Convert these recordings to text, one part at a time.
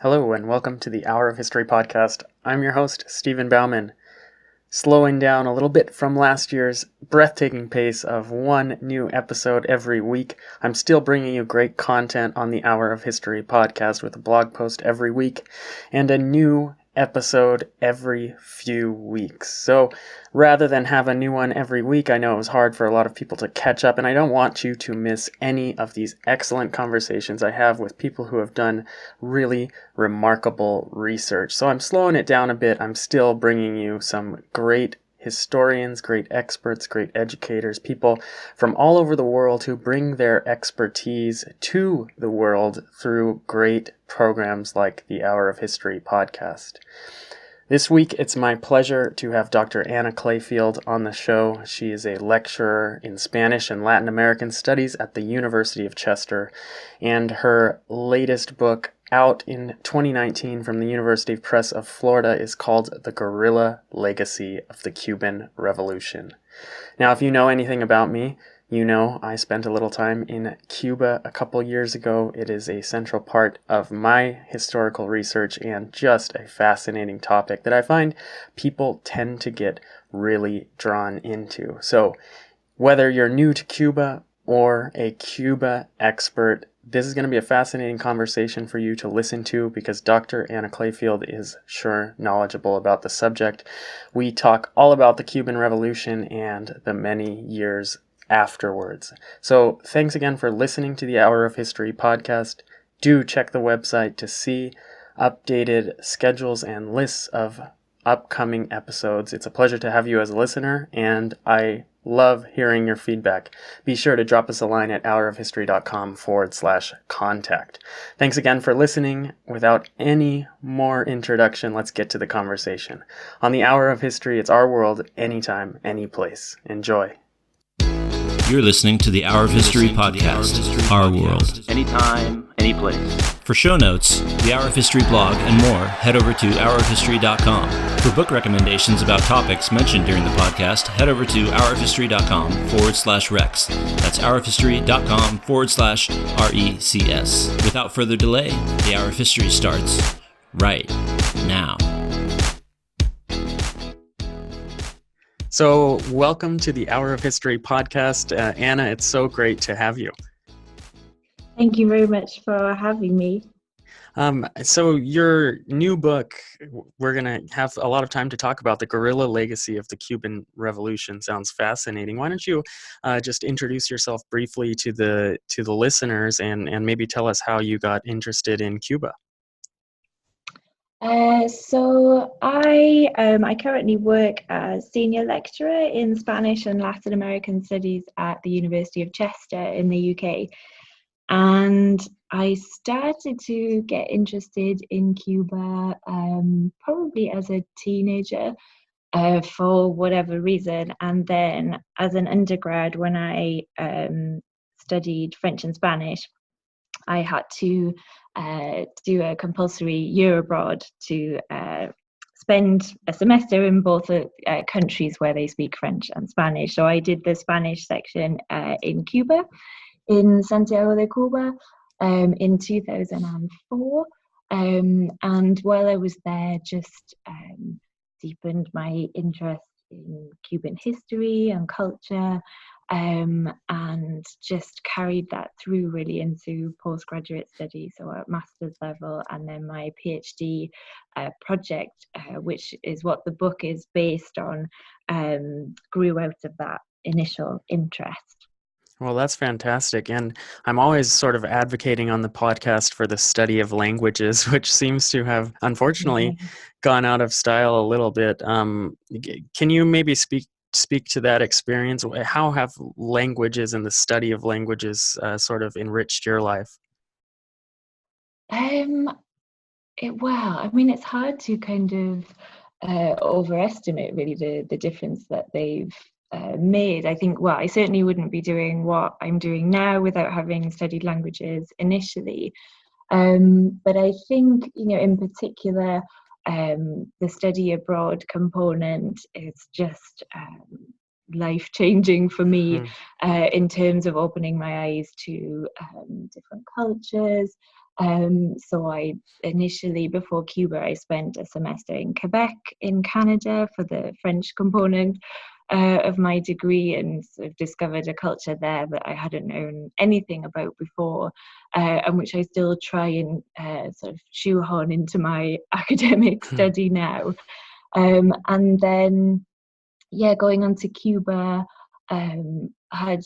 Hello and welcome to the Hour of History podcast. I'm your host, Stephen Bauman. Slowing down a little bit from last year's breathtaking pace of one new episode every week, I'm still bringing you great content on the Hour of History podcast with a blog post every week and a new episode every few weeks. So rather than have a new one every week, I know it was hard for a lot of people to catch up, and I don't want you to miss any of these excellent conversations I have with people who have done really remarkable research. So I'm slowing it down a bit. I'm still bringing you some great historians, great experts, great educators, people from all over the world who bring their expertise to the world through great programs like the Hour of History podcast. This week, it's my pleasure to have Dr. Anna Clayfield on the show. She is a lecturer in Spanish and Latin American Studies at the University of Chester, and her latest book, out in 2019 from the University Press of Florida, is called The Guerrilla Legacy of the Cuban Revolution. Now, if you know anything about me, you know I spent a little time in Cuba a couple years ago. It is a central part of my historical research and just a fascinating topic that I find people tend to get really drawn into. So whether you're new to Cuba or a Cuba expert, this is going to be a fascinating conversation for you to listen to because Dr. Anna Clayfield is sure knowledgeable about the subject. We talk all about the Cuban Revolution and the many years afterwards. So thanks again for listening to the Hour of History podcast. Do check the website to see updated schedules and lists of upcoming episodes. It's a pleasure to have you as a listener, and I love hearing your feedback. Be sure to drop us a line at hourofhistory.com/contact. Thanks again for listening. Without any more introduction, let's get to the conversation. On the Hour of History, it's our world, anytime, any place. Enjoy. You're listening to the Hour of History podcast, Our World. Anytime, any place. For show notes, the Hour of History blog, and more, head over to hourofhistory.com. For book recommendations about topics mentioned during the podcast, head over to hourofhistory.com/rex. That's hourofhistory.com/RECS. Without further delay, the Hour of History starts right now. So welcome to the Hour of History podcast. Anna, it's so great to have you. Thank you very much for having me. So your new book, we're going to have a lot of time to talk about the Guerrilla Legacy of the Cuban Revolution. Sounds fascinating. Why don't you just introduce yourself briefly to the listeners and maybe tell us how you got interested in Cuba? So I currently work as senior lecturer in Spanish and Latin American Studies at the University of Chester in the UK. And I started to get interested in Cuba probably as a teenager for whatever reason. And then as an undergrad, when I studied French and Spanish, I had to do a compulsory year abroad to spend a semester in both countries where they speak French and Spanish. So I did the Spanish section in Cuba, in Santiago de Cuba, in 2004. And while I was there, just deepened my interest in Cuban history and culture, and just carried that through really into postgraduate studies, so at master's level, and then my PhD project, which is what the book is based on, grew out of that initial interest. Well, that's fantastic. And I'm always sort of advocating on the podcast for the study of languages, which seems to have, unfortunately, gone out of style a little bit. Can you maybe speak to that experience? How have languages and the study of languages sort of enriched your life? Well, I mean, it's hard to kind of overestimate really the difference that they've made. I think, well, I certainly wouldn't be doing what I'm doing now without having studied languages initially. But I think, in particular, the study abroad component is just life-changing for me in terms of opening my eyes to different cultures, So I initially, before Cuba, I spent a semester in Quebec in Canada for the French component of my degree, and sort of discovered a culture there that I hadn't known anything about before, and which I still try and sort of shoehorn into my academic study now. And then, yeah, going on to Cuba, I had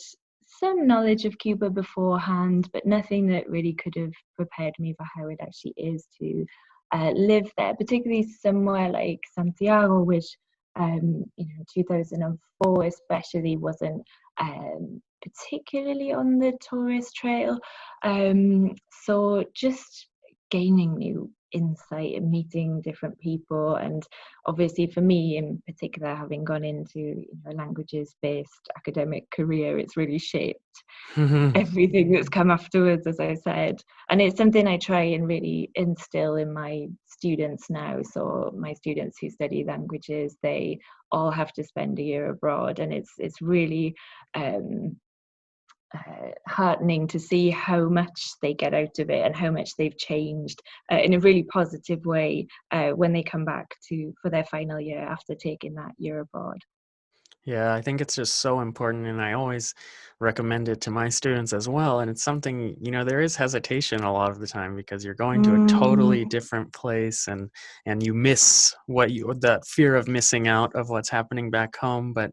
some knowledge of Cuba beforehand, but nothing that really could have prepared me for how it actually is to live there, particularly somewhere like Santiago, which, 2004 especially wasn't particularly on the tourist trail. So just gaining new insight and meeting different people, and obviously for me in particular, having gone into a languages-based academic career, it's really shaped everything that's come afterwards, as I said. And it's something I try and really instill in my students now. So my students who study languages, they all have to spend a year abroad, and it's really heartening to see how much they get out of it and how much they've changed in a really positive way when they come back for their final year after taking that year abroad. Yeah, I think it's just so important, and I always recommend it to my students as well. And it's something, there is hesitation a lot of the time because you're going to a totally different place, and you miss that fear of missing out of what's happening back home. But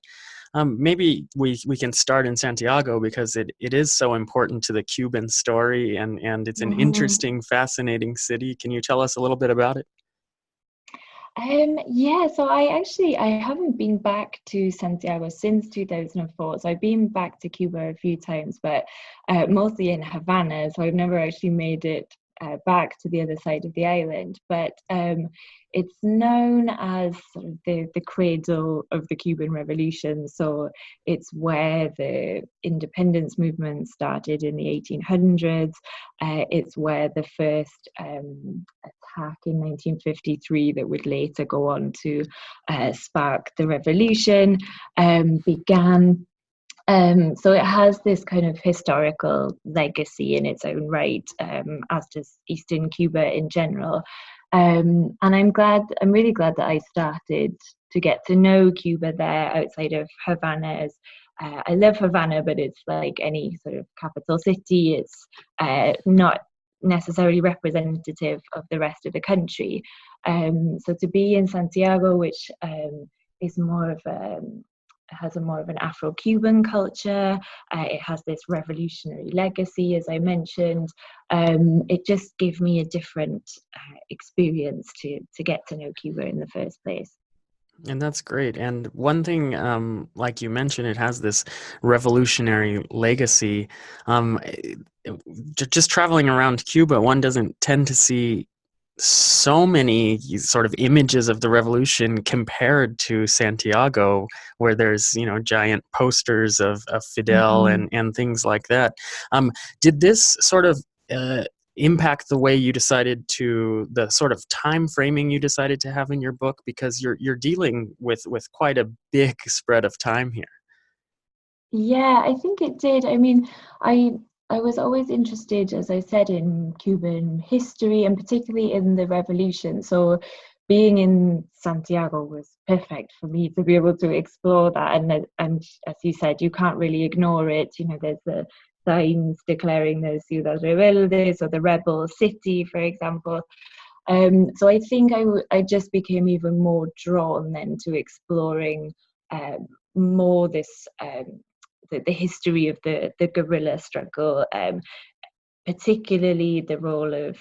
maybe we can start in Santiago because it is so important to the Cuban story, and it's an interesting, fascinating city. Can you tell us a little bit about it? Yeah, so I haven't been back to Santiago since 2004. So I've been back to Cuba a few times, but mostly in Havana. So I've never actually made it back to the other side of the island. But it's known as sort of the cradle of the Cuban Revolution. So it's where the independence movement started in the 1800s. It's where the first attack in 1953 that would later go on to spark the revolution began. So it has this kind of historical legacy in its own right, as does Eastern Cuba in general. And I'm really glad that I started to get to know Cuba there outside of Havana. I love Havana, but it's like any sort of capital city. It's not necessarily representative of the rest of the country. So to be in Santiago, which is has more of an Afro-Cuban culture. It has this revolutionary legacy, as I mentioned. It just gave me a different experience to get to know Cuba in the first place. And that's great. And one thing, like you mentioned, it has this revolutionary legacy. Just traveling around Cuba, one doesn't tend to see so many sort of images of the revolution compared to Santiago, where there's giant posters of Fidel and things like that. Did this sort of impact the way you decided the sort of time framing you decided to have in your book, because you're dealing with quite a big spread of time here? Yeah, I think it did. I mean, I was always interested, as I said, in Cuban history and particularly in the revolution. So being in Santiago was perfect for me to be able to explore that. And as you said, you can't really ignore it. There's the signs declaring the Ciudad Rebeldes or the rebel city, for example. So I think I just became even more drawn then to exploring more this the history of the guerrilla struggle, particularly the role of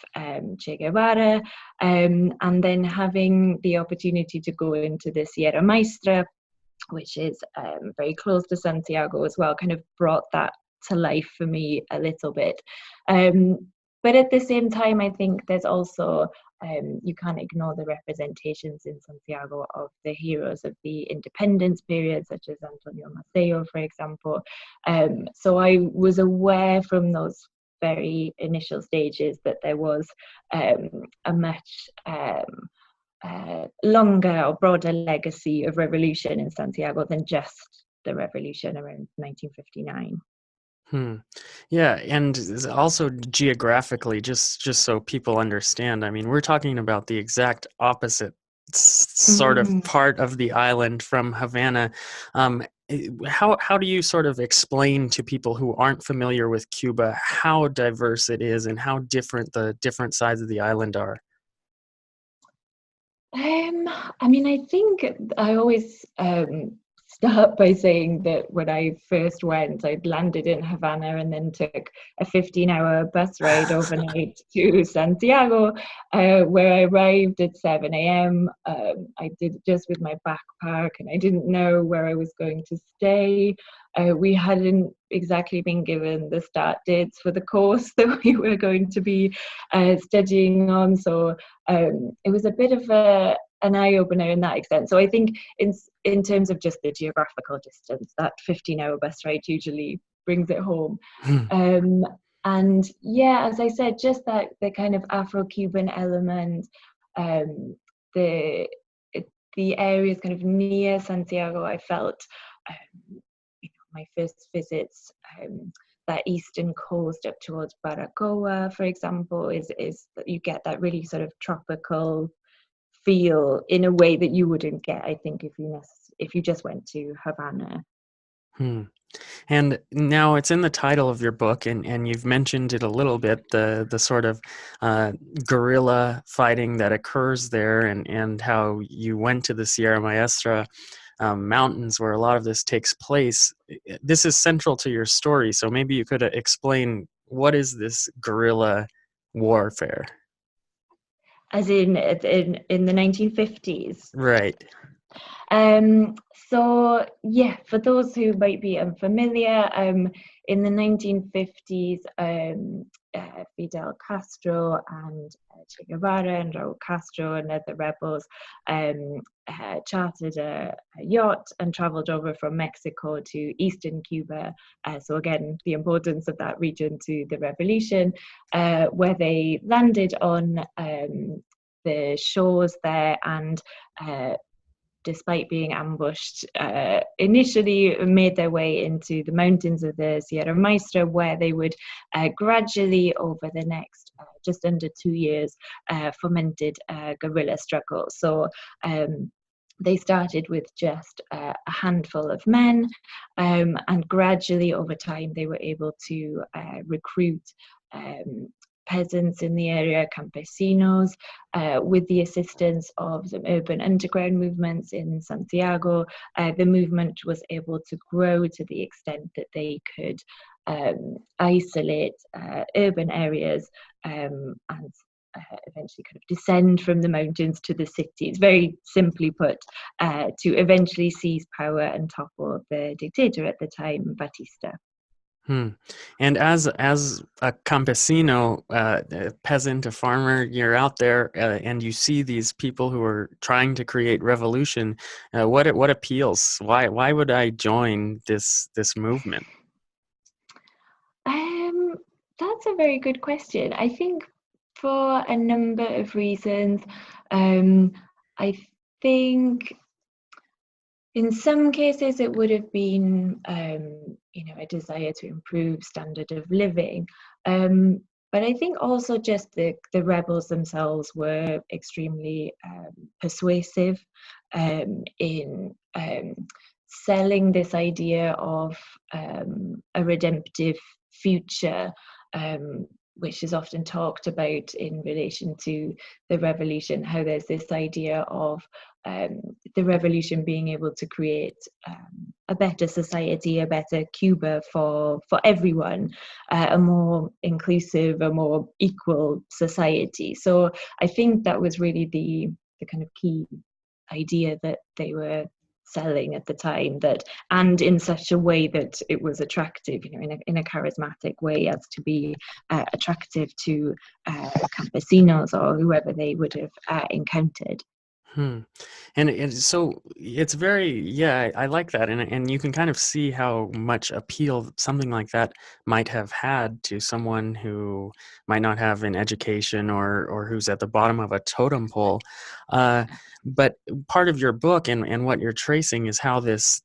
Che Guevara, and then having the opportunity to go into the Sierra Maestra, which is very close to Santiago as well, kind of brought that to life for me a little bit. But at the same time, I think there's also, you can't ignore the representations in Santiago of the heroes of the independence period, such as Antonio Maceo, for example. So I was aware from those very initial stages that there was a much longer or broader legacy of revolution in Santiago than just the revolution around 1959. Hmm. Yeah, and also geographically, just so people understand, I mean, we're talking about the exact opposite sort of Mm. part of the island from Havana. How do you sort of explain to people who aren't familiar with Cuba how diverse it is and how different the different sides of the island are? I mean, I think I always start by saying that when I first went, I'd landed in Havana and then took a 15-hour bus ride overnight to Santiago, where I arrived at 7 a.m. I did it just with my backpack, and I didn't know where I was going to stay. We hadn't exactly been given the start dates for the course that we were going to be studying on, so it was a bit of an eye opener in that extent. So I think in terms of just the geographical distance, that 15-hour bus ride usually brings it home. Um, and yeah, as I said, just that the kind of Afro-Cuban element, um, the the areas kind of near Santiago, I felt, my first visits. That eastern coast up towards Baracoa, for example, is that you get that really sort of tropical feel in a way that you wouldn't get, I think, if you just went to Havana. Hmm. And now it's in the title of your book, and you've mentioned it a little bit, the sort of guerrilla fighting that occurs there, and how you went to the Sierra Maestra mountains where a lot of this takes place. This is central to your story, so maybe you could explain what is this guerrilla warfare? As in the 1950s. Right. Um, so yeah, for those who might be unfamiliar, in the 1950s, Fidel Castro and Che Guevara and Raul Castro and other rebels chartered a yacht and traveled over from Mexico to eastern Cuba. So again, the importance of that region to the revolution, where they landed on the shores there and despite being ambushed, initially made their way into the mountains of the Sierra Maestra, where they would gradually, over the next just under 2 years, fomented guerrilla struggle. So they started with just a handful of men, and gradually over time they were able to recruit peasants in the area, campesinos, with the assistance of some urban underground movements in Santiago. The movement was able to grow to the extent that they could isolate urban areas and eventually kind of descend from the mountains to the cities, very simply put, to eventually seize power and topple the dictator at the time, Batista. Hmm. And as a campesino, a peasant, a farmer, you're out there and you see these people who are trying to create revolution. What appeals? Why would I join this movement? Um, that's a very good question. I think for a number of reasons. I think in some cases it would have been, a desire to improve standard of living. But I think also just the rebels themselves were extremely persuasive in selling this idea of a redemptive future, which is often talked about in relation to the revolution, how there's this idea of the revolution being able to create a better society, a better Cuba for everyone, a more inclusive, a more equal society. So I think that was really the kind of key idea that they were selling at the time, that, and in such a way that it was attractive, in a charismatic way, as to be attractive to campesinos or whoever they would have encountered. Hmm. And so it's very, yeah, I like that. And you can kind of see how much appeal something like that might have had to someone who might not have an education or who's at the bottom of a totem pole. Uh, but part of your book and what you're tracing is how this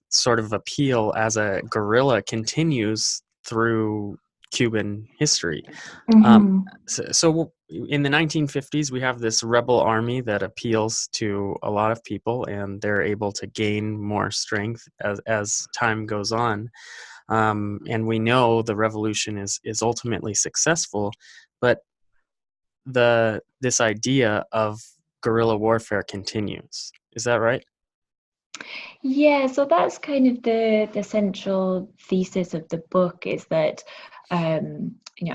sort of appeal as a guerrilla continues through Cuban history. Mm-hmm. So in the 1950s, we have this rebel army that appeals to a lot of people, and they're able to gain more strength as time goes on. And we know the revolution is ultimately successful, but this idea of guerrilla warfare continues. Is that right? Yeah, so that's kind of the central thesis of the book, is that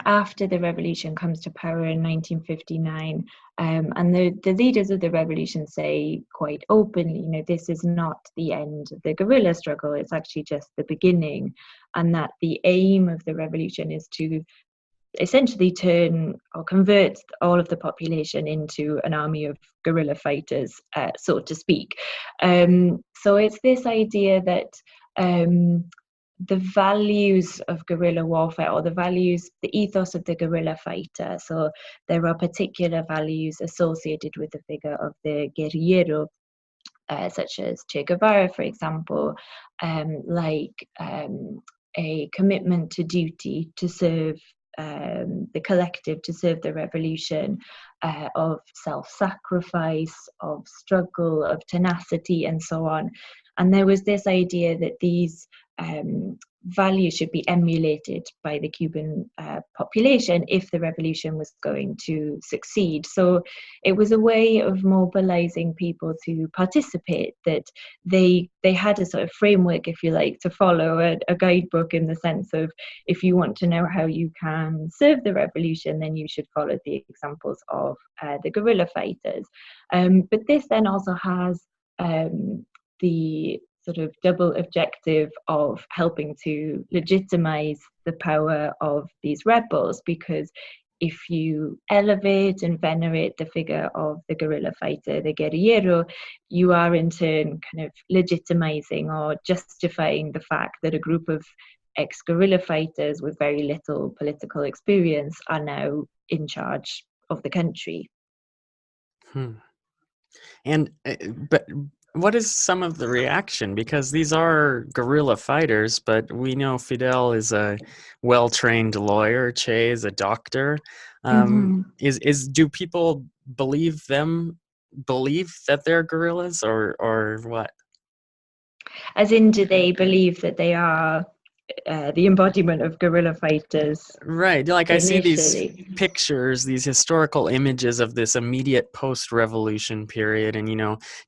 after the revolution comes to power in 1959, and the leaders of the revolution say quite openly, this is not the end of the guerrilla struggle, it's actually just the beginning, and that the aim of the revolution is to essentially turn or convert all of the population into an army of guerrilla fighters, so to speak. So it's this idea that the values of guerrilla warfare, or the ethos of the guerrilla fighter, so there are particular values associated with the figure of the guerrillero, such as Che Guevara, for example, like a commitment to duty, to serve the collective, to serve the revolution, of self-sacrifice, of struggle, of tenacity, and so on. And there was this idea that these values should be emulated by the Cuban population if the revolution was going to succeed. So it was a way of mobilizing people to participate, that they had a sort of framework, if you like, to follow, a guidebook, in the sense of, if you want to know how you can serve the revolution, then you should follow the examples of the guerrilla fighters. But this then also has the sort of double objective of helping to legitimize the power of these rebels, because if you elevate and venerate the figure of the guerrilla fighter, the guerrillero, you are in turn kind of legitimizing or justifying the fact that a group of ex-guerrilla fighters with very little political experience are now in charge of the country. And but what is some of the reaction? Because these are guerrilla fighters, but we know Fidel is a well-trained lawyer. Che is a doctor. Do people believe that they're guerrillas, or what? As in, do they believe that they are the embodiment of guerrilla fighters? Right. Like, I see these initially? pictures, these historical images of this immediate post-revolution period, and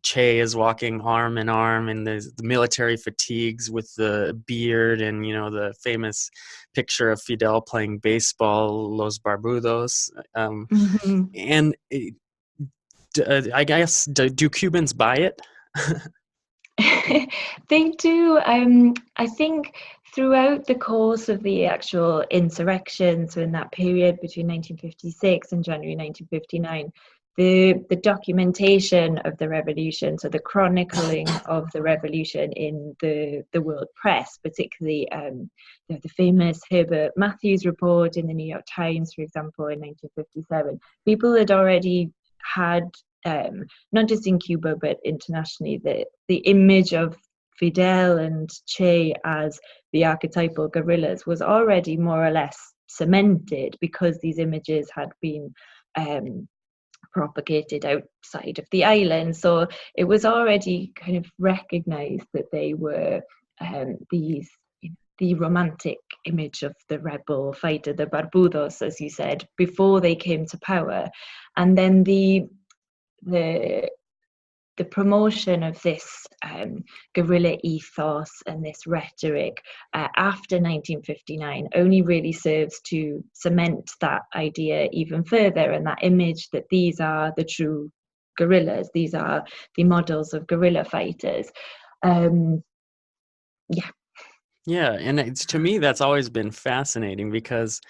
Che is walking arm in arm, and there's the military fatigues with the beard, and the famous picture of Fidel playing baseball, Los Barbudos. And I guess, do Cubans buy it? They do. I think throughout the course of the actual insurrection, so in that period between 1956 and January 1959, the documentation of the revolution, so the chronicling of the revolution in the world press, particularly the famous Herbert Matthews report in the New York Times, for example, in 1957, people had already had, not just in Cuba but internationally, the image of Fidel and Che as the archetypal guerrillas was already more or less cemented, because these images had been propagated outside of the island. So it was already kind of recognized that they were the romantic image of the rebel fighter, the Barbudos, as you said, before they came to power. And then the promotion of this guerrilla ethos and this rhetoric after 1959 only really serves to cement that idea even further, and that image that these are the true guerrillas, these are the models of guerrilla fighters. Yeah, and to me, that's always been fascinating, because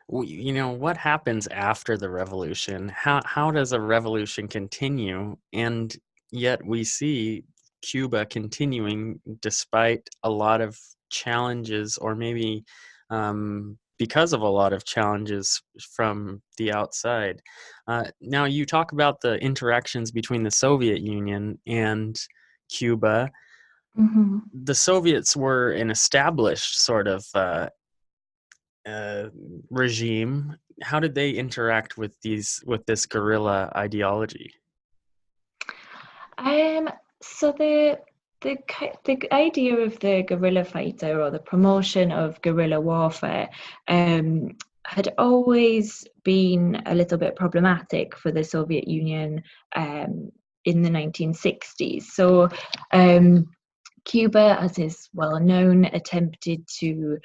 what happens after the revolution? How does a revolution continue? And yet we see Cuba continuing despite a lot of challenges, or maybe because of a lot of challenges from the outside. Now, you talk about the interactions between the Soviet Union and Cuba. The Soviets were an established sort of uh, regime, how did they interact with this guerrilla ideology? Um, so the idea of the guerrilla fighter, or the promotion of guerrilla warfare, had always been a little bit problematic for the Soviet Union in the 1960s. So Cuba, as is well known, attempted to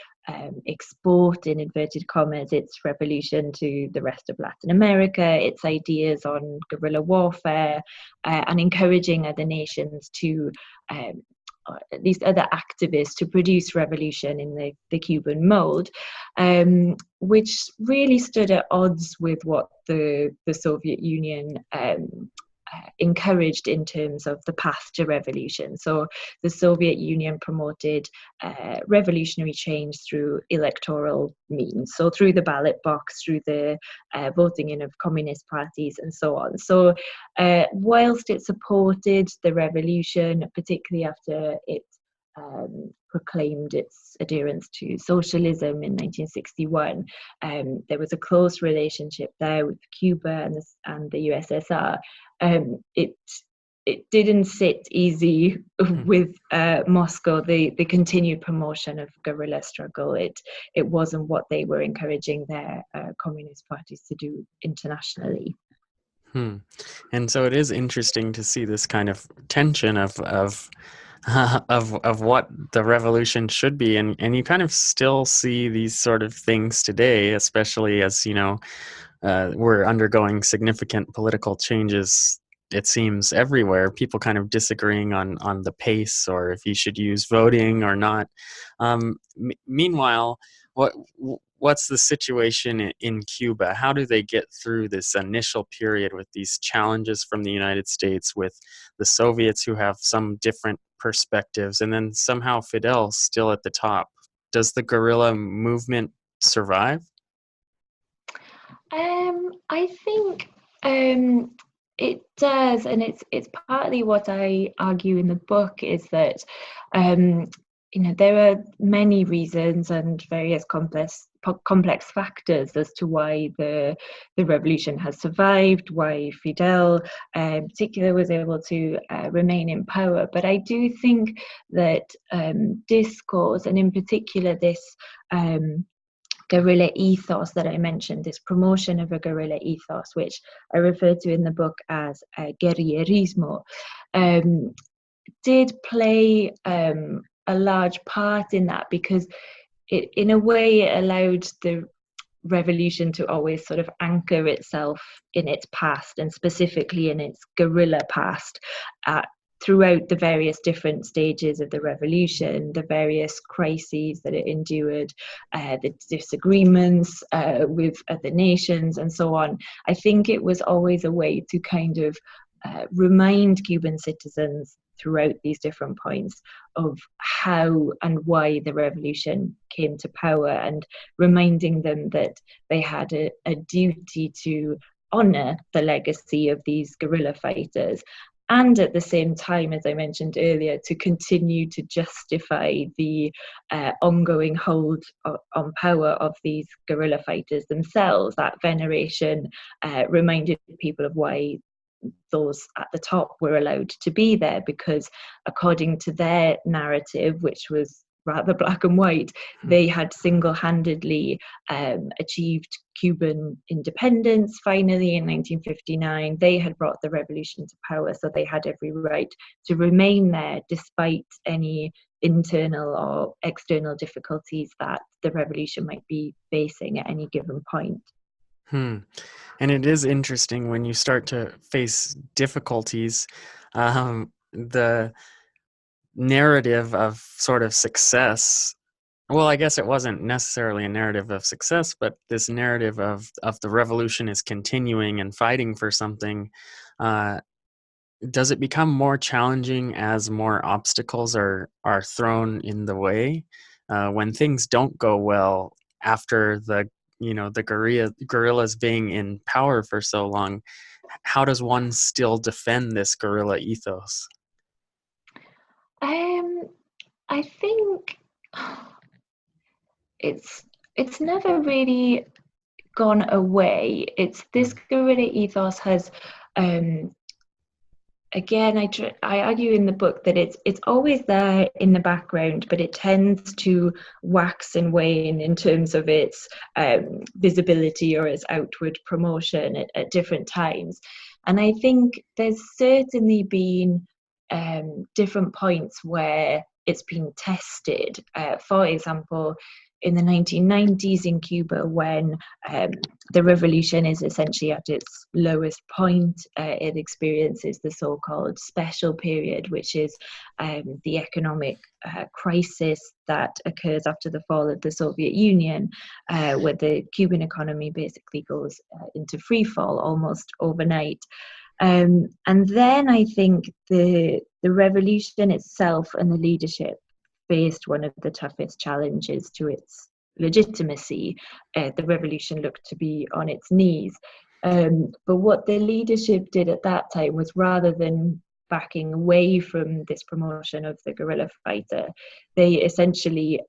export, in inverted commas, its revolution to the rest of Latin America, its ideas on guerrilla warfare, and encouraging other nations to, or at least other activists, to produce revolution in the Cuban mold, which really stood at odds with what the Soviet Union encouraged in terms of the path to revolution. So the Soviet Union promoted revolutionary change through electoral means, so through the ballot box, through the voting in of communist parties, and so on. So whilst it supported the revolution, particularly after it proclaimed its adherence to socialism in 1961, there was a close relationship there with Cuba and the USSR. It didn't sit easy with Moscow. The continued promotion of guerrilla struggle, it wasn't what they were encouraging their communist parties to do internationally. And so it is interesting to see this kind of tension of what the revolution should be, and you kind of still see these sort of things today, especially as we're undergoing significant political changes. It seems everywhere, people kind of disagreeing on the pace, or if you should use voting or not. Meanwhile, what's the situation in Cuba? How do they get through this initial period with these challenges from the United States, with the Soviets who have some different perspectives, and then somehow Fidel still at the top? Does the guerrilla movement survive? I think it does, and it's partly what I argue in the book, is that there are many reasons and various complex factors as to why the revolution has survived, why Fidel in particular was able to remain in power. But I do think that discourse, and in particular this guerrilla ethos that I mentioned, this promotion of a guerrilla ethos, which I refer to in the book as guerrillerismo, did play a large part in that, because it, in a way, it allowed the revolution to always sort of anchor itself in its past, and specifically in its guerrilla past, throughout the various different stages of the revolution, the various crises that it endured, the disagreements with other nations, and so on. I think it was always a way to kind of remind Cuban citizens throughout these different points of how and why the revolution came to power, and reminding them that they had a duty to honor the legacy of these guerrilla fighters, and at the same time, as I mentioned earlier, to continue to justify the ongoing hold on power of these guerrilla fighters themselves. That veneration reminded people of why those at the top were allowed to be there, because according to their narrative, which was rather black and white, they had single-handedly achieved Cuban independence finally in 1959. They had brought the revolution to power, so they had every right to remain there despite any internal or external difficulties that the revolution might be facing at any given point. And it is interesting when you start to face difficulties, the narrative of sort of success. Well, I guess it wasn't necessarily a narrative of success, but this narrative of the revolution is continuing and fighting for something. Does it become more challenging as more obstacles are thrown in the way? When things don't go well after the guerrillas being in power for so long, how does one still defend this guerrilla ethos? I think it's never really gone away. It's this guerrilla ethos has, again, I argue in the book that it's always there in the background, but it tends to wax and wane in terms of its visibility or its outward promotion at different times. And I think there's certainly been different points where it's been tested. For example, in the 1990s in Cuba, when the revolution is essentially at its lowest point, it experiences the so-called special period, which is the economic crisis that occurs after the fall of the Soviet Union, where the Cuban economy basically goes into free fall almost overnight. And then I think the revolution itself and the leadership faced one of the toughest challenges to its legitimacy. The revolution looked to be on its knees. But what the leadership did at that time was, rather than backing away from this promotion of the guerrilla fighter, they essentially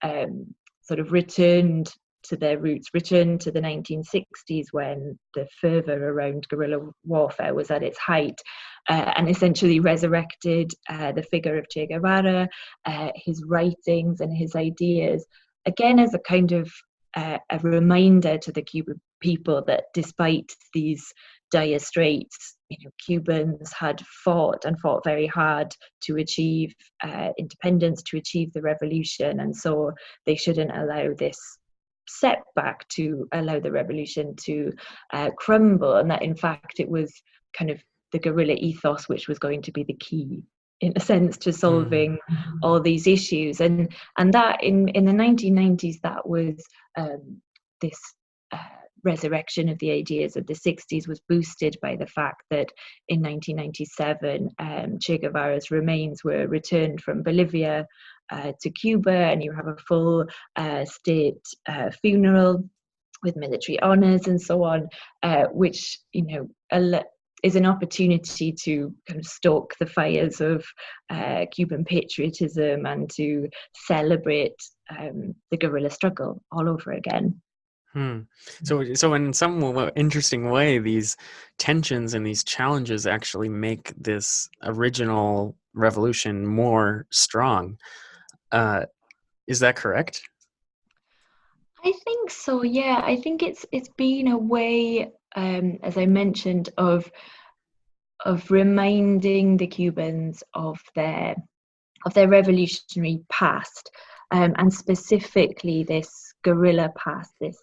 sort of returned to their roots, returned to the 1960s when the fervour around guerrilla warfare was at its height, and essentially resurrected the figure of Che Guevara, his writings and his ideas, again as a kind of a reminder to the Cuban people that despite these dire straits, Cubans had fought very hard to achieve independence, to achieve the revolution, and so they shouldn't allow this setback to allow the revolution to crumble, and that in fact it was kind of the guerrilla ethos which was going to be the key, in a sense, to solving all these issues. And that in the 1990s, that was this resurrection of the ideas of the 60s was boosted by the fact that in 1997 Che Guevara's remains were returned from Bolivia to Cuba, and you have a full state funeral with military honors and so on, which is an opportunity to kind of stoke the fires of Cuban patriotism and to celebrate the guerrilla struggle all over again. So in some interesting way, these tensions and these challenges actually make this original revolution more strong. Is that correct? I think so, yeah. I think it's been a way, as I mentioned, of reminding the Cubans of their revolutionary past, and specifically this guerrilla past, this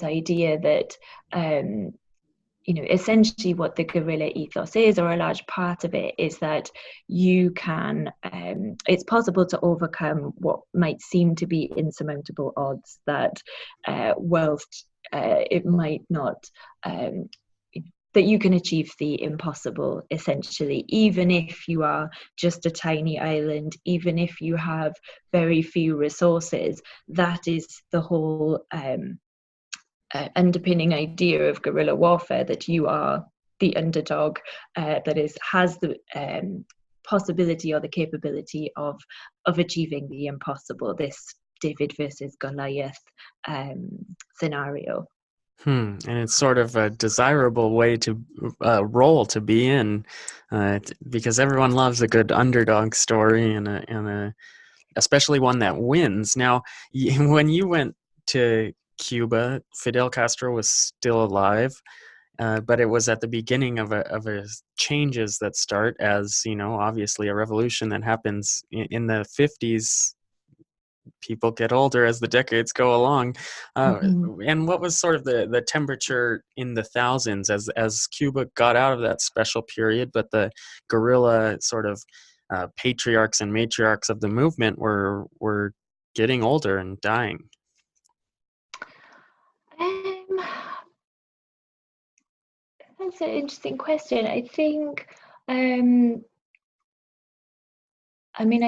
idea that essentially what the guerrilla ethos is, or a large part of it, is that you can, it's possible to overcome what might seem to be insurmountable odds, that whilst it might not, that you can achieve the impossible, essentially, even if you are just a tiny island, even if you have very few resources. That is the whole underpinning idea of guerrilla warfare, that you are the underdog that has the possibility or the capability of achieving the impossible, this David versus Goliath scenario. And it's sort of a desirable way to role to be in, because everyone loves a good underdog story, and especially one that wins. Now, when you went to Cuba, Fidel Castro was still alive, but it was at the beginning of a changes that start as, obviously a revolution that happens in the 50s. People get older as the decades go along. And what was sort of the temperature in the thousands as Cuba got out of that special period, but the guerrilla sort of patriarchs and matriarchs of the movement were getting older and dying? That's an interesting question. I think, I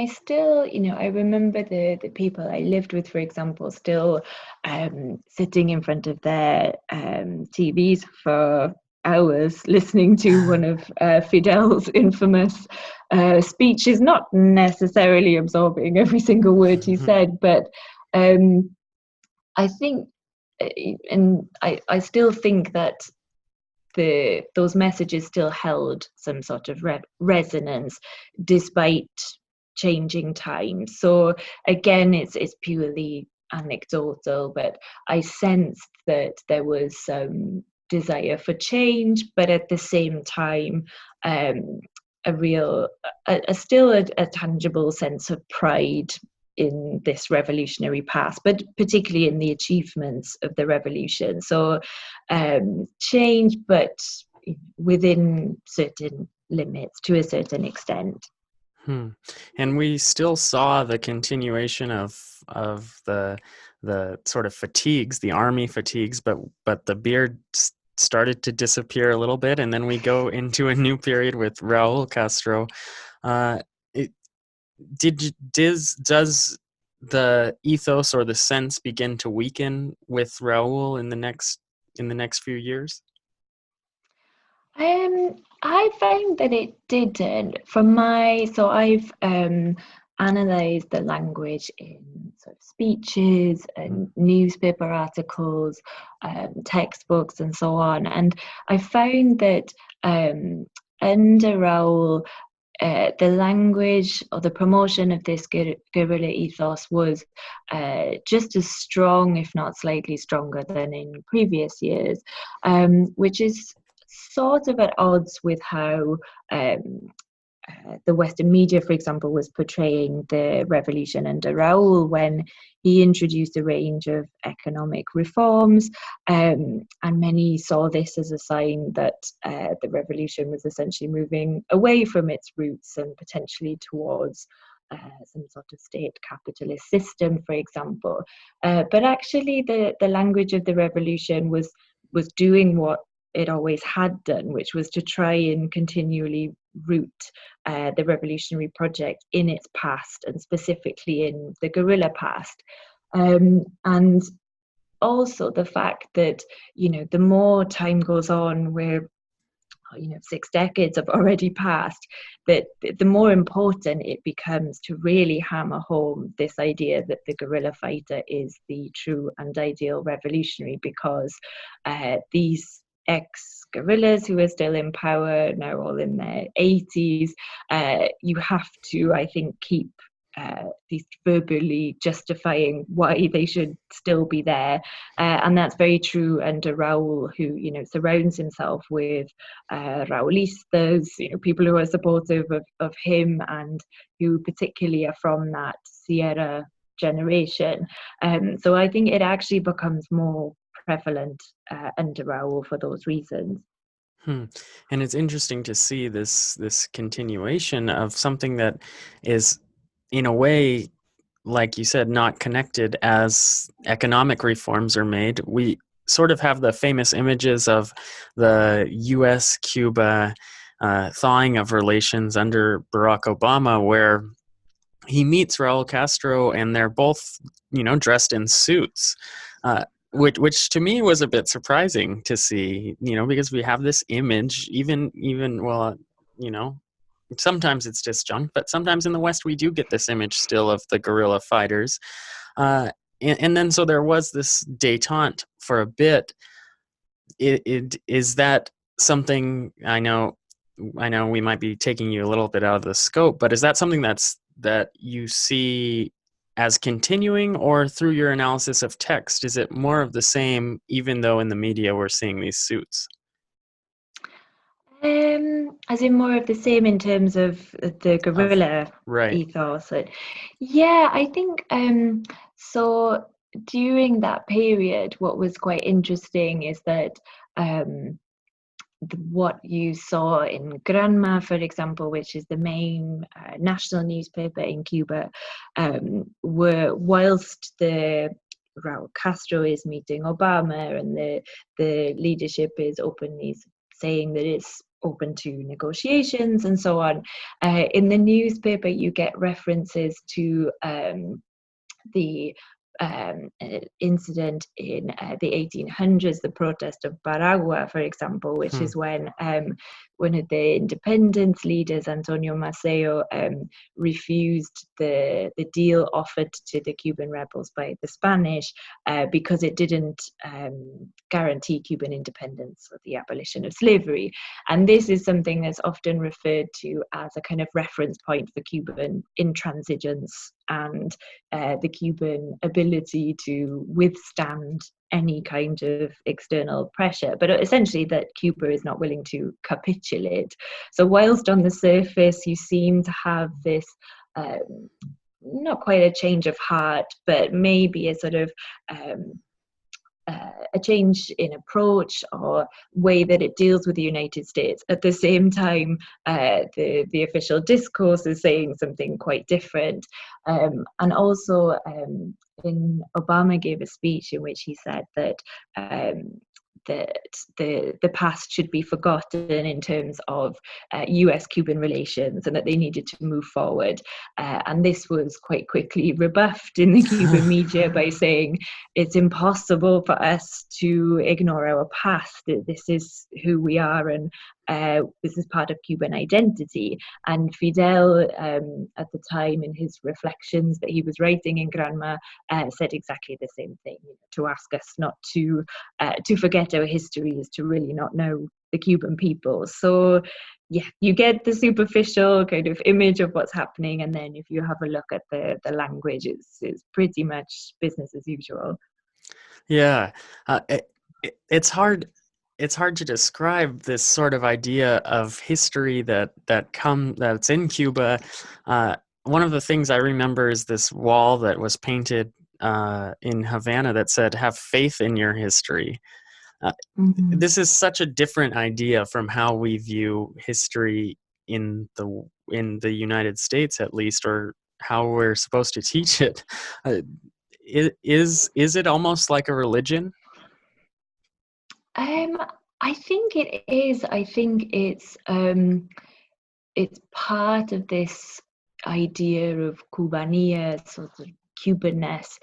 still, I remember the people I lived with, for example, still sitting in front of their TVs for hours listening to one of Fidel's infamous speeches, not necessarily absorbing every single word he said, but I think, and I still think that those messages still held some sort of resonance despite changing times. So again, it's purely anecdotal, but I sensed that there was some desire for change, but at the same time, a real, still a tangible sense of pride in this revolutionary past, but particularly in the achievements of the revolution. So change, but within certain limits to a certain extent. And we still saw the continuation of the sort of fatigues, the army fatigues, but the beard started to disappear a little bit, and then we go into a new period with Raúl Castro. Does the ethos or the sense begin to weaken with Raúl in the next few years? I found that it didn't. So I've analysed the language in sort of speeches and newspaper articles, textbooks, and so on, and I found that under Raúl, the language or the promotion of this guerrilla ethos was just as strong, if not slightly stronger, than in previous years, which is sort of at odds with how the Western media, for example, was portraying the revolution under Raúl when he introduced a range of economic reforms, and many saw this as a sign that the revolution was essentially moving away from its roots and potentially towards some sort of state capitalist system, for example. But actually, the language of the revolution was doing what it always had done, which was to try and continually root the revolutionary project in its past, and specifically in the guerrilla past. And also the fact that, the more time goes on, where 6 decades have already passed, that the more important it becomes to really hammer home this idea that the guerrilla fighter is the true and ideal revolutionary, because these ex-guerrillas who are still in power, now all in their 80s, you have to, I think, keep these verbally justifying why they should still be there, and that's very true under Raúl, who surrounds himself with Raúlistas, people who are supportive of him and who particularly are from that Sierra generation. So I think it actually becomes more prevalent under Raúl for those reasons. And it's interesting to see this continuation of something that is, in a way, like you said, not connected as economic reforms are made. We sort of have the famous images of the U.S.-Cuba thawing of relations under Barack Obama, where he meets Raúl Castro and they're both, dressed in suits, which to me was a bit surprising to see, because we have this image, even well, sometimes it's disjunct, but sometimes in the West we do get this image still of the guerrilla fighters. And then so there was this détente for a bit. Is that something, I know we might be taking you a little bit out of the scope, but is that something that you see as continuing, or through your analysis of text, is it more of the same, even though in the media we're seeing these suits? As in more of the same in terms of the guerrilla ethos. Yeah, I think so. During that period, what was quite interesting is that what you saw in Granma, for example, which is the main national newspaper in Cuba, were whilst Raúl Castro is meeting Obama and the leadership is openly saying that it's open to negotiations and so on, in the newspaper you get references to the incident in the 1800s, the protest of Baragua, for example, which is when one of the independence leaders, Antonio Maceo, refused the deal offered to the Cuban rebels by the Spanish because it didn't guarantee Cuban independence or the abolition of slavery. And this is something that's often referred to as a kind of reference point for Cuban intransigence and the Cuban ability to withstand any kind of external pressure, but essentially that Cuba is not willing to capitulate. So whilst on the surface you seem to have this not quite a change of heart, but maybe a sort of a change in approach or way that it deals with the United States. At the same time, the official discourse is saying something quite different. And also, Obama gave a speech in which he said that that the past should be forgotten in terms of US-Cuban relations, and that they needed to move forward. And this was quite quickly rebuffed in the Cuban media by saying it's impossible for us to ignore our past. This is who we are, and this is part of Cuban identity. And Fidel, at the time, in his reflections that he was writing in Granma, said exactly the same thing. To ask us not to forget our history is to really not know the Cuban people. So yeah, you get the superficial kind of image of what's happening, and then if you have a look at the language, it's pretty much business as usual. Yeah, it's hard. It's hard to describe this sort of idea of history that's in Cuba. One of the things I remember is this wall that was painted in Havana that said, "Have faith in your history." This is such a different idea from how we view history in the United States, at least, or how we're supposed to teach it. Is it almost like a religion? I think it is. I think it's part of this idea of Cubanía, sort of Cubanness,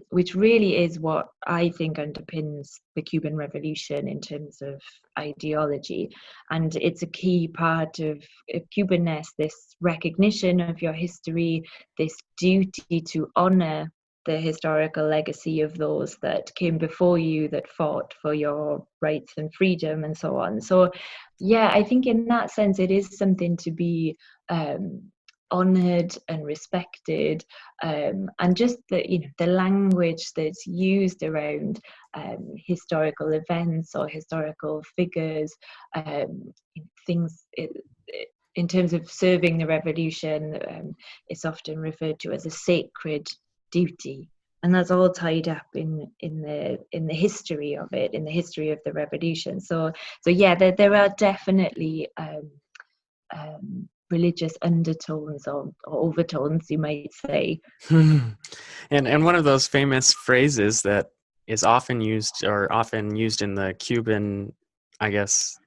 which really is what I think underpins the Cuban Revolution in terms of ideology. And it's a key part of Cubanness, this recognition of your history, this duty to honor the historical legacy of those that came before you, that fought for your rights and freedom and so on. So yeah, I think in that sense it is something to be honored and respected, and just the language that's used around historical events or historical figures, things in terms of serving the revolution, it's often referred to as a sacred duty, and that's all tied up in the history of it, in the history of the revolution. So yeah, there are definitely religious undertones or overtones, you might say. And one of those famous phrases that is often used in the Cuban, I guess,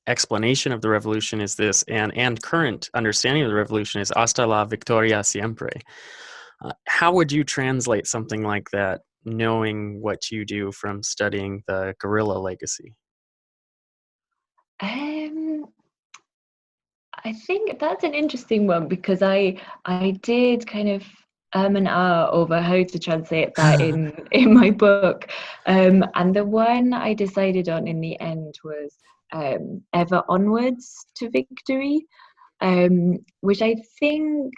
explanation of the revolution is this, and current understanding of the revolution is "Hasta la victoria siempre." How would you translate something like that, knowing what you do from studying the Guerrilla Legacy? I think that's an interesting one, because I did kind of and over how to translate that in my book, and the one I decided on in the end was "ever onwards to victory," which I think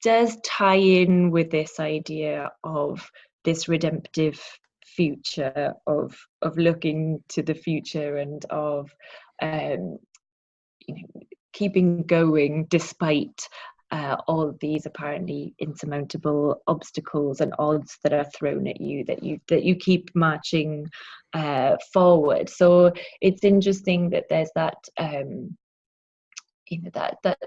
does tie in with this idea of this redemptive future, of looking to the future, and of keeping going despite all of these apparently insurmountable obstacles and odds that are thrown at you, that you keep marching forward. So it's interesting that there's that that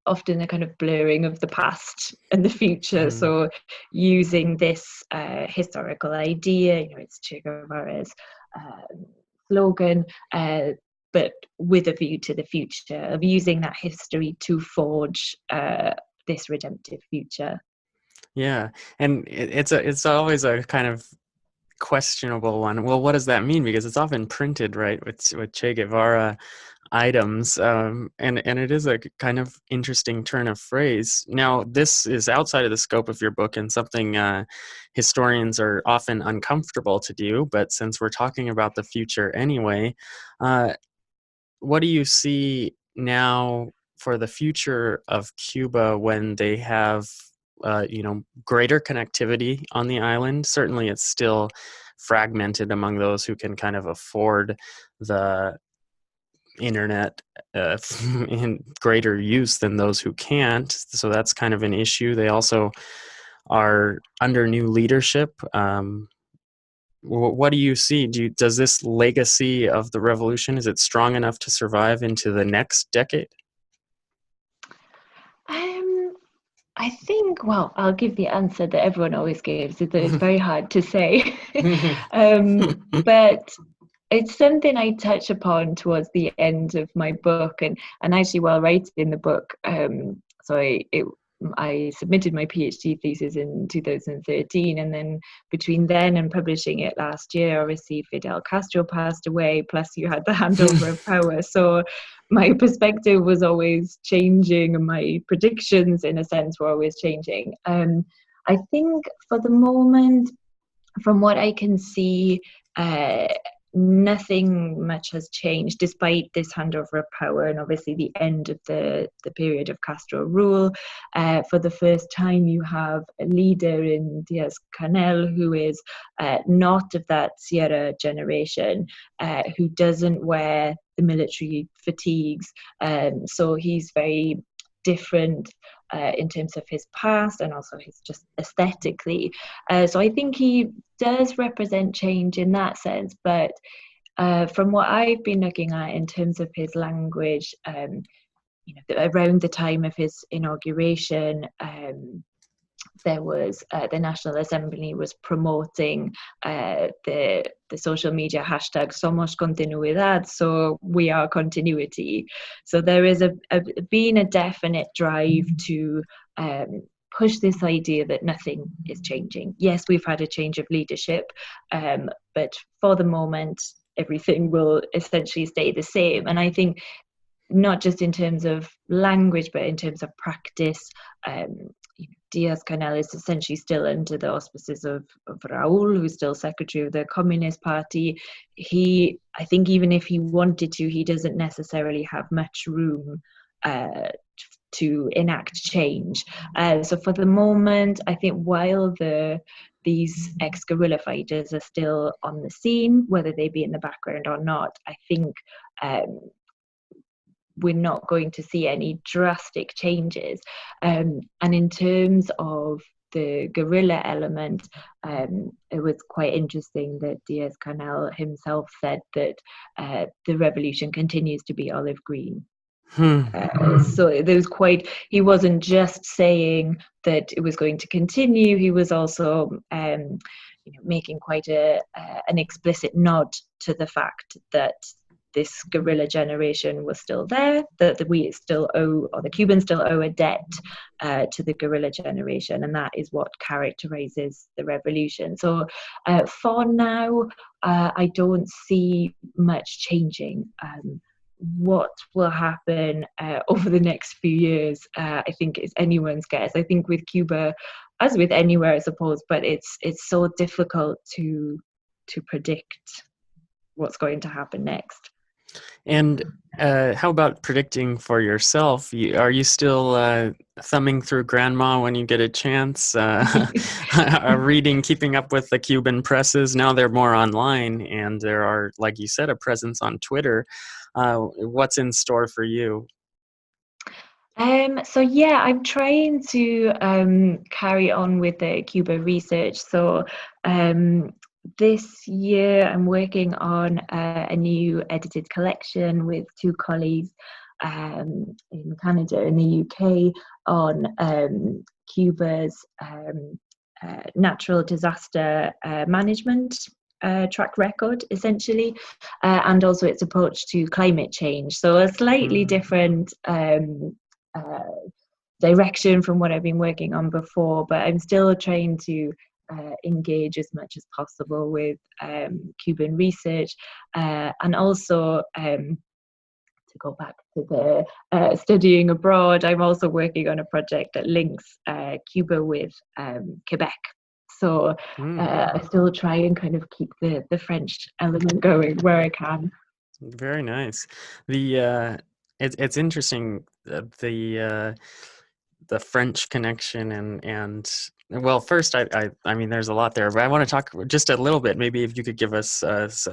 often a kind of blurring of the past and the future. So using this historical idea, it's Che Guevara's slogan, but with a view to the future, of using that history to forge this redemptive future. Yeah, and it's always a kind of questionable one. Well, what does that mean? Because it's often printed, right, with Che Guevara items, and it is a kind of interesting turn of phrase. Now, this is outside of the scope of your book and something historians are often uncomfortable to do. But since we're talking about the future anyway, uh, what do you see now for the future of Cuba when they have, greater connectivity on the island? Certainly, it's still fragmented among those who can kind of afford the internet in greater use than those who can't. So that's kind of an issue. They also are under new leadership. What do you see? Does this legacy of the revolution, is it strong enough to survive into the next decade? I think, well, I'll give the answer that everyone always gives, is that it's very hard to say. But it's something I touch upon towards the end of my book, and actually while writing the book, so I submitted my PhD thesis in 2013, and then between then and publishing it last year, obviously Fidel Castro passed away, plus you had the handover of power. So my perspective was always changing, and my predictions, in a sense, were always changing. I think for the moment, from what I can see, nothing much has changed despite this handover of power and obviously the end of the period of Castro rule. For the first time, you have a leader in Diaz-Canel who is not of that Sierra generation, who doesn't wear the military fatigues. So he's very different in terms of his past and also his just aesthetically. So I think he does represent change in that sense, but from what I've been looking at in terms of his language, around the time of his inauguration, there was the National Assembly was promoting the social media hashtag Somos Continuidad, so we are continuity. So there is been a definite drive to push this idea that nothing is changing. Yes, we've had a change of leadership, but for the moment, everything will essentially stay the same. And I think not just in terms of language, but in terms of practice, Diaz-Canel is essentially still under the auspices of Raúl, who's still secretary of the Communist Party. I think even if he wanted to, he doesn't necessarily have much room to enact change. So for the moment, I think while these ex-guerrilla fighters are still on the scene, whether they be in the background or not, I think we're not going to see any drastic changes. And in terms of the guerrilla element, it was quite interesting that Diaz-Canel himself said that the revolution continues to be olive green. So there was he wasn't just saying that it was going to continue, he was also making quite an explicit nod to the fact that this guerrilla generation was still there, that we still owe, or the Cubans still owe a debt to the guerrilla generation, and that is what characterizes the revolution. So for now, I don't see much changing. What will happen over the next few years, I think, is anyone's guess. I think with Cuba, as with anywhere, I suppose, but it's so difficult to predict what's going to happen next. And how about predicting for yourself? Are you still thumbing through Grandma when you get a chance? Reading, keeping up with the Cuban presses? Now they're more online, and there are, like you said, a presence on Twitter. What's in store for you? So yeah, I'm trying to carry on with the Cuba research. So this year I'm working on a new edited collection with two colleagues in Canada and the UK on Cuba's natural disaster management track record, essentially, and also its approach to climate change. So a slightly different direction from what I've been working on before, but I'm still trying to engage as much as possible with Cuban research, and also to go back to the studying abroad, I'm also working on a project that links Cuba with Quebec. So I still try and kind of keep the French element going where I can. Very nice. It's interesting, the French connection and well, first I mean there's a lot there, but I want to talk just a little bit. Maybe if you could give us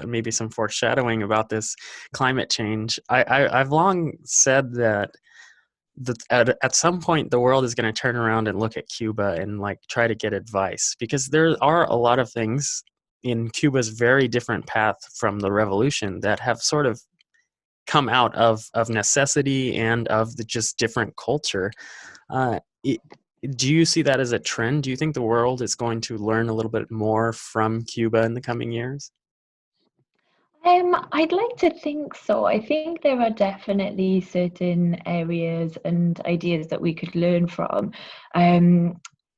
maybe some foreshadowing about this climate change. I've long said that at some point the world is going to turn around and look at Cuba and like try to get advice, because there are a lot of things in Cuba's very different path from the revolution that have sort of come out of necessity and of the just different culture. Uh, do you see that as a trend? Do you think the world is going to learn a little bit more from Cuba in the coming years? I'd like to think so. I think there are definitely certain areas and ideas that we could learn from.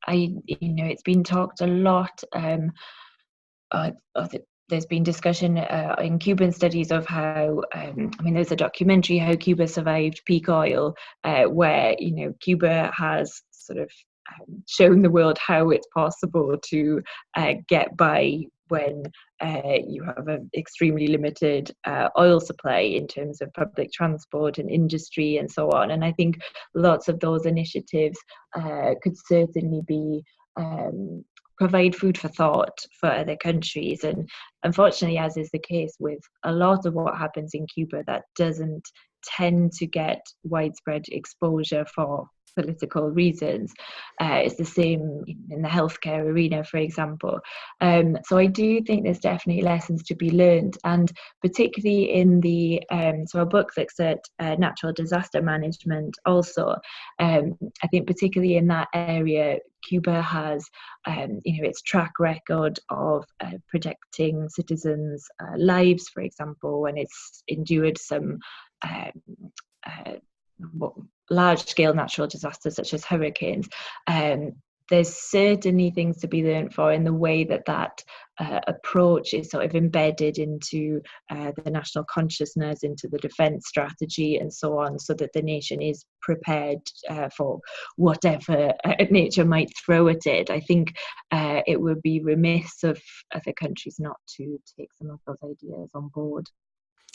It's been talked a lot. There's been discussion in Cuban studies of how, there's a documentary, How Cuba Survived Peak Oil, where, Cuba has sort of shown the world how it's possible to get by when you have an extremely limited oil supply in terms of public transport and industry and so on. And I think lots of those initiatives could certainly be provide food for thought for other countries. And unfortunately, as is the case with a lot of what happens in Cuba, that doesn't tend to get widespread exposure for political reasons. It's the same in the healthcare arena, for example. So I do think there's definitely lessons to be learned, and particularly in the so our book looks at natural disaster management also. I think particularly in that area, Cuba has its track record of protecting citizens' lives, for example, when it's endured some large-scale natural disasters such as hurricanes. There's certainly things to be learned for in the way that approach is sort of embedded into the national consciousness, into the defense strategy and so on, so that the nation is prepared for whatever nature might throw at it. I think it would be remiss of other countries not to take some of those ideas on board.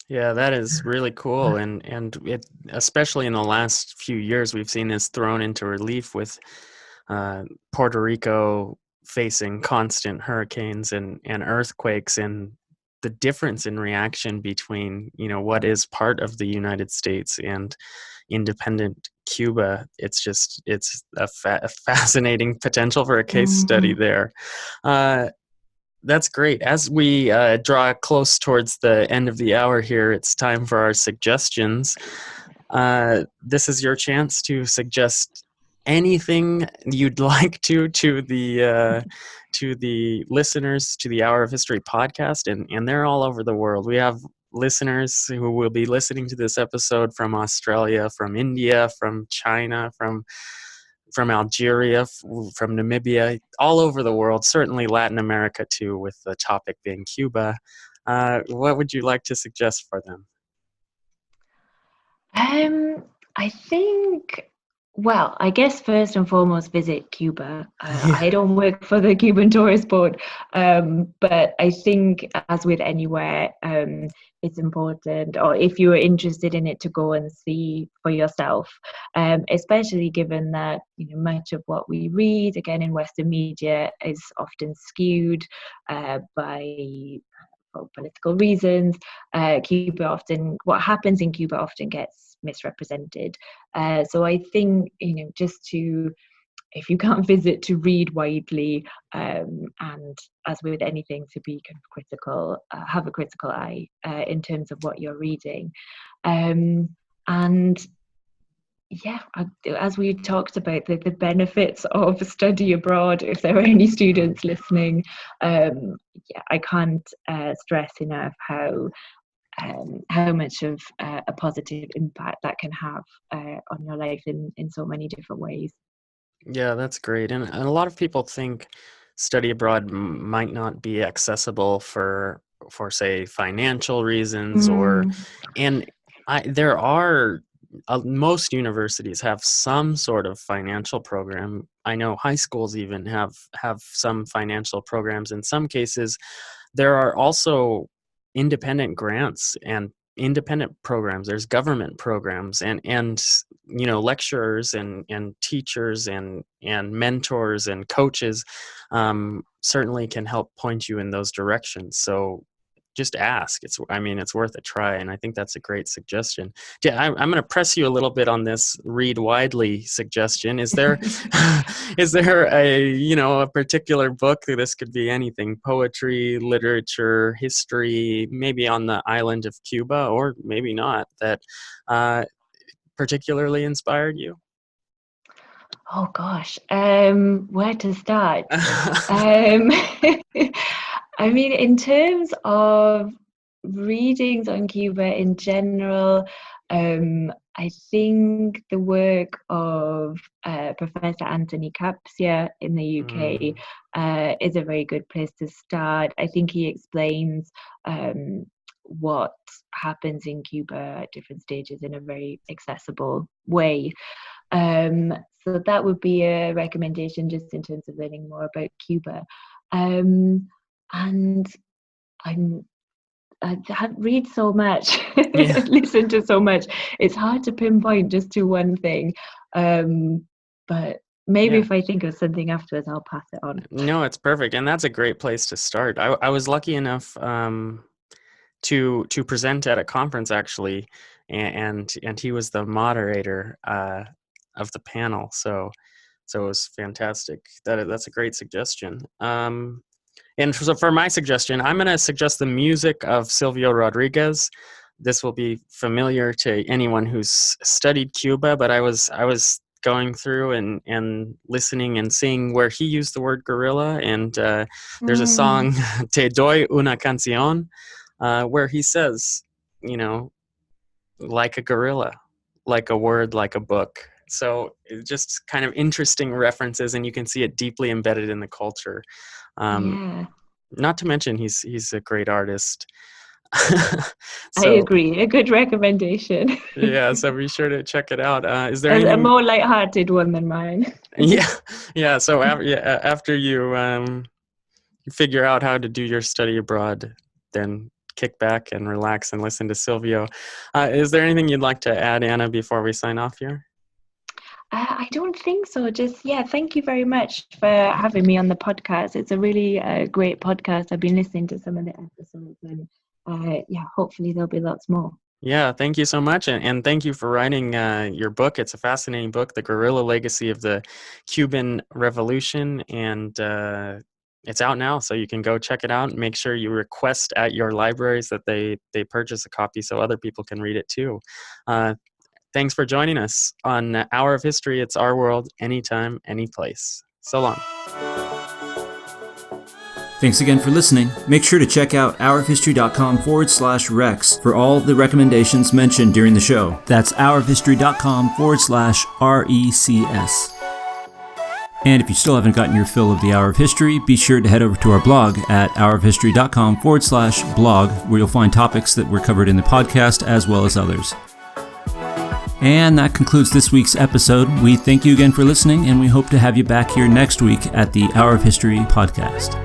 Yeah, that is really cool, and it, especially in the last few years, we've seen this thrown into relief with Puerto Rico facing constant hurricanes and earthquakes, and the difference in reaction between what is part of the United States and independent Cuba. It's a fascinating potential for a case study there. That's great. As we draw close towards the end of the hour here, it's time for our suggestions. This is your chance to suggest anything you'd like to the listeners to the Hour of History podcast, and they're all over the world. We have listeners who will be listening to this episode from Australia, from India, from China, from Algeria, from Namibia, all over the world, certainly Latin America too, with the topic being Cuba. What would you like to suggest for them? I think, well, I guess first and foremost, visit Cuba. I don't work for the Cuban Tourist Board, but I think, as with anywhere, it's important, or if you are interested in it, to go and see for yourself, especially given that much of what we read, again, in Western media is often skewed by political reasons. What happens in Cuba often gets misrepresented. So I think, if you can't visit, to read widely, and as with anything, to be kind of critical, have a critical eye in terms of what you're reading. And yeah, as we talked about the benefits of study abroad, if there are any students listening, I can't stress enough how much of a positive impact that can have on your life in so many different ways. Yeah, that's great. And a lot of people think study abroad might not be accessible for say financial reasons, there are most universities have some sort of financial program. I know high schools even have some financial programs. In some cases, there are also independent grants and independent programs. There's government programs and lecturers and teachers and mentors and coaches certainly can help point you in those directions. So just ask. It's worth a try, and I think that's a great suggestion. Yeah, I'm going to press you a little bit on this read widely suggestion. Is there a particular book? This could be anything: poetry, literature, history, maybe on the island of Cuba, or maybe not, that particularly inspired you? Oh gosh, where to start? In terms of readings on Cuba in general, I think the work of Professor Anthony Capsia in the UK is a very good place to start. I think he explains what happens in Cuba at different stages in a very accessible way. So that would be a recommendation just in terms of learning more about Cuba. And I read so much, listen to so much. It's hard to pinpoint just to one thing. But maybe if I think of something afterwards, I'll pass it on. No, it's perfect. And that's a great place to start. I was lucky enough to present at a conference, actually, and he was the moderator of the panel. So it was fantastic. That's a great suggestion. And so for my suggestion, I'm going to suggest the music of Silvio Rodriguez. This will be familiar to anyone who's studied Cuba, but I was going through and listening and seeing where he used the word guerrilla. And there's a song, Te doy una canción, where he says, like a guerrilla, like a word, like a book. So just kind of interesting references, and you can see it deeply embedded in the culture. Not to mention he's a great artist. I agree. A good recommendation. Yeah, so be sure to check it out. Is there a more lighthearted one than mine? Yeah. So after you figure out how to do your study abroad, then kick back and relax and listen to Silvio. Is there anything you'd like to add, Anna, before we sign off here? I don't think so. Just, thank you very much for having me on the podcast. It's a really great podcast. I've been listening to some of the episodes, and hopefully there'll be lots more. Yeah, thank you so much. And thank you for writing your book. It's a fascinating book, The Guerrilla Legacy of the Cuban Revolution. And it's out now, so you can go check it out. Make sure you request at your libraries that they purchase a copy so other people can read it too. Thanks for joining us on Hour of History. It's our world, anytime, any place. So long. Thanks again for listening. Make sure to check out hourofhistory.com/Rex for all the recommendations mentioned during the show. That's hourofhistory.com/RECS. And if you still haven't gotten your fill of the Hour of History, be sure to head over to our blog at hourofhistory.com/blog, where you'll find topics that were covered in the podcast as well as others. And that concludes this week's episode. We thank you again for listening, and we hope to have you back here next week at the Hour of History podcast.